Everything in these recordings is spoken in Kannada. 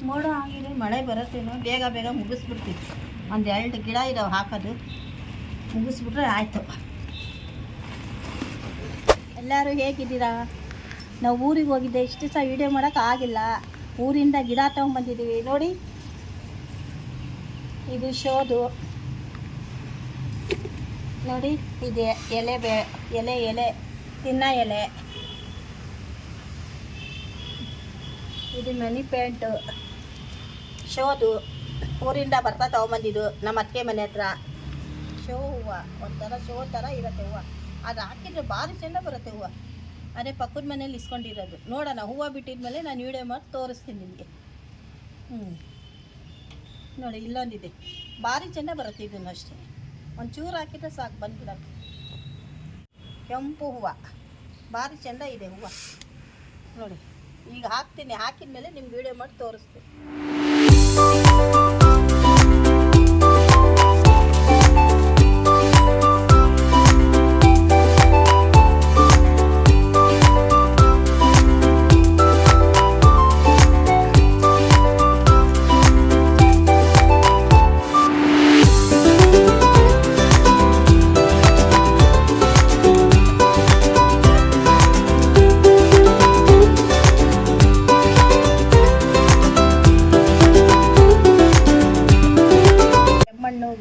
ಮೋಡ ಆಗಿದೆ, ಮಳೆ ಬರುತ್ತೇನೋ. ಬೇಗ ಬೇಗ ಮುಗಿಸ್ಬಿಡ್ತೀವಿ. ಒಂದು 2 ಗಿಡ ಇದಾವೆ ಹಾಕೋದು, ಮುಗಿಸ್ಬಿಟ್ರೆ ಆಯಿತು. ಎಲ್ಲರೂ ಹೇಗಿದ್ದೀರಾ? ನಾವು ಊರಿಗೆ ಹೋಗಿದ್ದೆ, ಇಷ್ಟು ಸಹ ವೀಡಿಯೋ ಮಾಡೋಕ್ಕಾಗಿಲ್ಲ. ಊರಿಂದ ಗಿಡ ತೊಗೊಂಬಂದಿದ್ದೀವಿ ನೋಡಿ. ಇದು ಶೋದು ನೋಡಿ, ಇದೆ ಎಲೆ ತಿನ್ನ ಎಲೆ. ಇದು ಮನಿ ಪ್ಯಾಂಟು ಶೋದು, ಊರಿಂದ ಬರ್ತಾ ತೊಗೊಂಬಂದಿದ್ದು ನಮ್ಮ ಅತ್ತೆ ಮನೆ ಹತ್ರ. ಶೋ ಹೂವು ಒಂಥರ ಶೋ ಥರ ಇರುತ್ತೆ ಹೂವು. ಅದು ಹಾಕಿದ್ರೆ ಭಾರಿ ಚೆಂದ ಬರುತ್ತೆ ಹೂವು. ಅದೇ ಪಕ್ಕದ ಮನೇಲಿ ಇಸ್ಕೊಂಡಿರೋದು. ನೋಡೋಣ, ಹೂವು ಬಿಟ್ಟಿದ್ಮೇಲೆ ನಾನು ವೀಡಿಯೋ ಮಾಡಿ ತೋರಿಸ್ತೀನಿ ನಿಮಗೆ. ನೋಡಿ, ಇಲ್ಲೊಂದಿದೆ, ಭಾರಿ ಚೆಂದ ಬರುತ್ತೆ. ಇದನ್ನು ಅಷ್ಟೇ ಒಂಚೂರು ಹಾಕಿದ್ರೆ ಸಾಕು, ಬಂದ್ಬಿಡತ್ತೆ. ಕೆಂಪು ಹೂವು ಭಾರಿ ಚೆಂದ ಇದೆ ಹೂವು ನೋಡಿ. ಈಗ ಹಾಕ್ತೀನಿ, ಹಾಕಿದ್ಮೇಲೆ ನಿಮ್ಗೆ ವೀಡಿಯೋ ಮಾಡಿ ತೋರಿಸ್ತೀನಿ.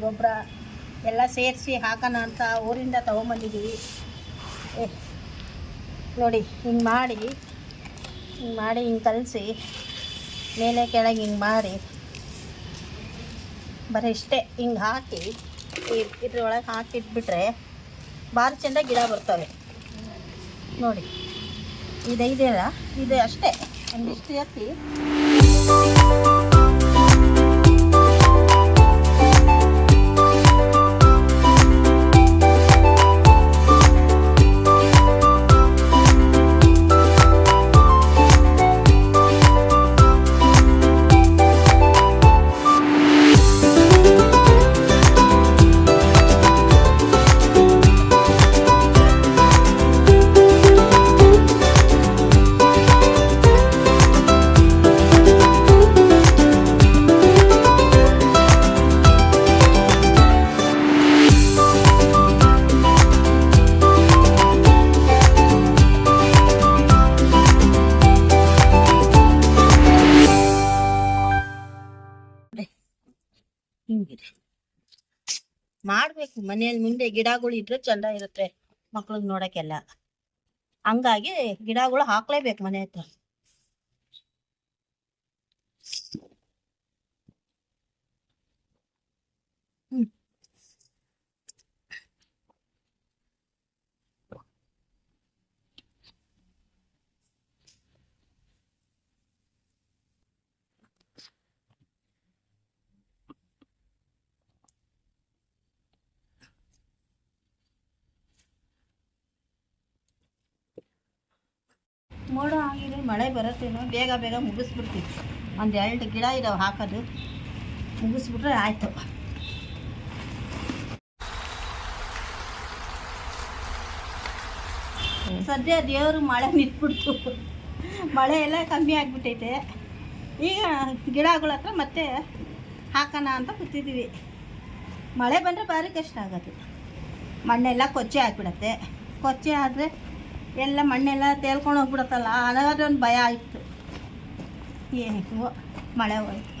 ಗೊಬ್ಬರ ಎಲ್ಲ ಸೇರಿಸಿ ಹಾಕೋಣ ಅಂತ ಊರಿಂದ ತೊಗೊಂಬಂದಿದ್ದೀವಿ. ನೋಡಿ, ಹಿಂಗೆ ಮಾಡಿ ಹಿಂಗೆ ಕಲಸಿ ಮೇಲೆ ಕೆಳಗೆ ಹಿಂಗೆ ಮಾಡಿ ಬರೀ ಇಷ್ಟೇ ಹಿಂಗೆ ಹಾಕಿ ಇದ್ರೊಳಗೆ ಹಾಕಿಟ್ಬಿಟ್ರೆ ಭಾರಿ ಚೆಂದ ಗಿಡ ಬರ್ತವೆ ನೋಡಿ. ಇದೆಯಲ್ಲ, ಇದು ಅಷ್ಟೇ ಒಂದಿಷ್ಟು ಎತ್ತಿ ಹಿಂಗಿದೆ ಮಾಡಬೇಕು. ಮನೆಯಲ್ಲಿ ಮುಂದೆ ಗಿಡಗಳು ಇದ್ರೆ ಚಂದ ಇರುತ್ತೆ ಮಕ್ಳಿಗೆ ನೋಡೋಕ್ಕೆಲ್ಲ. ಹಂಗಾಗಿ ಗಿಡಗಳು ಹಾಕ್ಲೇಬೇಕು ಮನೆ ಹತ್ರ. ಮೋಡ ಆಗಿದೆ, ಮಳೆ ಬರುತ್ತೇನೋ. ಬೇಗ ಬೇಗ ಮುಗಿಸ್ಬಿಡ್ತೀವಿ. ಒಂದು 2 ಗಿಡ ಇದಾವೆ ಹಾಕೋದು, ಮುಗಿಸ್ಬಿಟ್ರೆ ಆಯಿತು. ಸದ್ಯ ದೇವರು ಮಳೆ ನಿಂತ್ಬಿಡ್ತು. ಮಳೆ ಎಲ್ಲ ಕಮ್ಮಿ ಆಗಿಬಿಟ್ಟೈತೆ. ಈಗ ಗಿಡಗಳ ಹತ್ರ ಮತ್ತೆ ಹಾಕೋಣ ಅಂತ ಕೂತಿದ್ದೀವಿ. ಮಳೆ ಬಂದರೆ ಭಾರಿ ಕಷ್ಟ ಆಗೋದು. ಮಣ್ಣೆಲ್ಲ ಕೊಚ್ಚೆ ಆಗಿಬಿಡತ್ತೆ. ಕೊಚ್ಚೆ ಆದರೆ ಎಲ್ಲ ಮಣ್ಣೆಲ್ಲ ತೇಲ್ಕೊಂಡು ಹೋಗ್ಬಿಡುತ್ತಲ್ಲ, ಅನ್ನೋದೊಂದು ಭಯ ಆಯಿತು. ಏನು ಮಳೆ ಹೋಯ್ತು.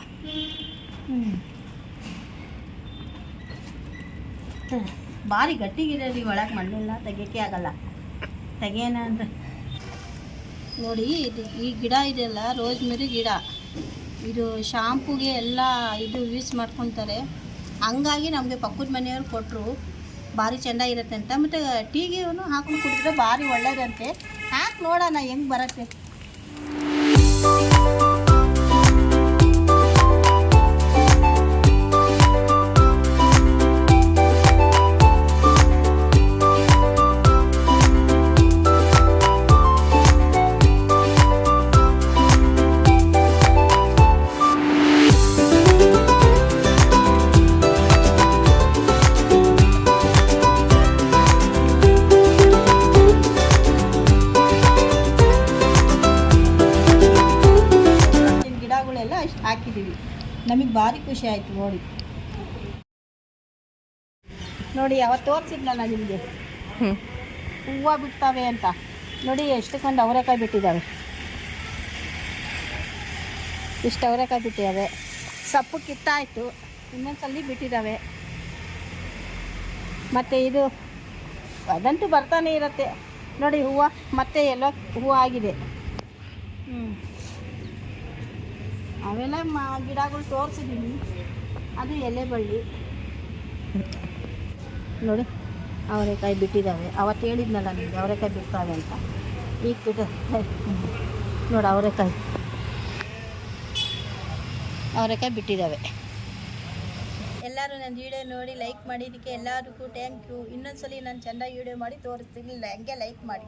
ಭಾರಿ ಗಟ್ಟಿಗಿರೋದು ಒಳಗೆ ಮಣ್ಣೆಲ್ಲ ತೆಗಿಯೋಕ್ಕೆ ಆಗಲ್ಲ. ತೆಗಿಯೋಣ ಅಂದರೆ ನೋಡಿ, ಈ ಗಿಡ ಇದೆಲ್ಲ ರೋಸ್ಮೆರಿ ಗಿಡ. ಇದು ಶಾಂಪುಗೆ ಎಲ್ಲ ಇದು ಯೂಸ್ ಮಾಡ್ಕೊತಾರೆ. ಹಂಗಾಗಿ ನಮಗೆ ಪಕ್ಕದ ಮನೆಯವ್ರು ಕೊಟ್ಟರು, ಭಾರಿ ಚೆಂದ ಇರುತ್ತೆ ಅಂತ. ಮತ್ತು ಟೀಗೆ ಹಾಕೊಂಡು ಕುಡಿದ್ರೆ ಭಾರಿ ಒಳ್ಳೇದಂತೆ. ಹಾಕಿ ನೋಡೋಣ ಹೆಂಗೆ ಬರುತ್ತೆ. ಹಾಕಿದ್ದೀವಿ. ನಮಗೆ ಭಾರಿ ಖುಷಿ ಆಯಿತು ನೋಡಿ. ನೋಡಿ ಅವತ್ತು ತೋರಿಸಿದ್ನಲ್ಲ ನಿಮಗೆ ಹೂವು ಬಿಡ್ತವೆ ಅಂತ. ನೋಡಿ ಎಷ್ಟಕ್ಕೊಂದು ಅವರೆಕಾಯಿ ಬಿಟ್ಟಿದ್ದಾವೆ. ಇಷ್ಟು ಅವರೆಕಾಯಿ ಬಿಟ್ಟಿದ್ದಾವೆ. ಸೊಪ್ಪು ಕಿತ್ತಾಯಿತು, ಇನ್ನೊಂದ್ಸಲಿ ಬಿಟ್ಟಿದ್ದಾವೆ. ಮತ್ತು ಇದು ಅದಂತೂ ಬರ್ತಾನೆ ಇರುತ್ತೆ ನೋಡಿ. ಹೂವು ಮತ್ತೆ ಎಲ್ಲ ಹೂವು ಆಗಿದೆ. ಅವೆಲ್ಲ ಗಿಡಗಳು ತೋರಿಸಿದ್ದೀನಿ. ಅದು ಎಲೆ ಬಳ್ಳಿ ನೋಡಿ. ಅವರೆಕಾಯಿ ಬಿಟ್ಟಿದ್ದಾವೆ. ಅವತ್ತು ಹೇಳಿದ್ನಲ್ಲ ನಿಮಗೆ ಅವರೆಕಾಯಿ ಬಿಡ್ತಾವೆ ಅಂತ. ಈಗ ಬಿಟ್ಟು ನೋಡಿ ಅವರೆಕಾಯಿ ಬಿಟ್ಟಿದ್ದಾವೆ. ಎಲ್ಲರೂ ನನ್ನ ವೀಡಿಯೋ ನೋಡಿ ಲೈಕ್ ಮಾಡಿದ್ದಕ್ಕೆ ಎಲ್ಲರಿಗೂ ಥ್ಯಾಂಕ್ ಯು. ಇನ್ನೊಂದ್ಸಲಿ ನಾನು ಚೆಂದಾಗಿ ವೀಡಿಯೋ ಮಾಡಿ ತೋರಿಸ್ತೀನಿ, ಹಂಗೆ ಲೈಕ್ ಮಾಡಿ.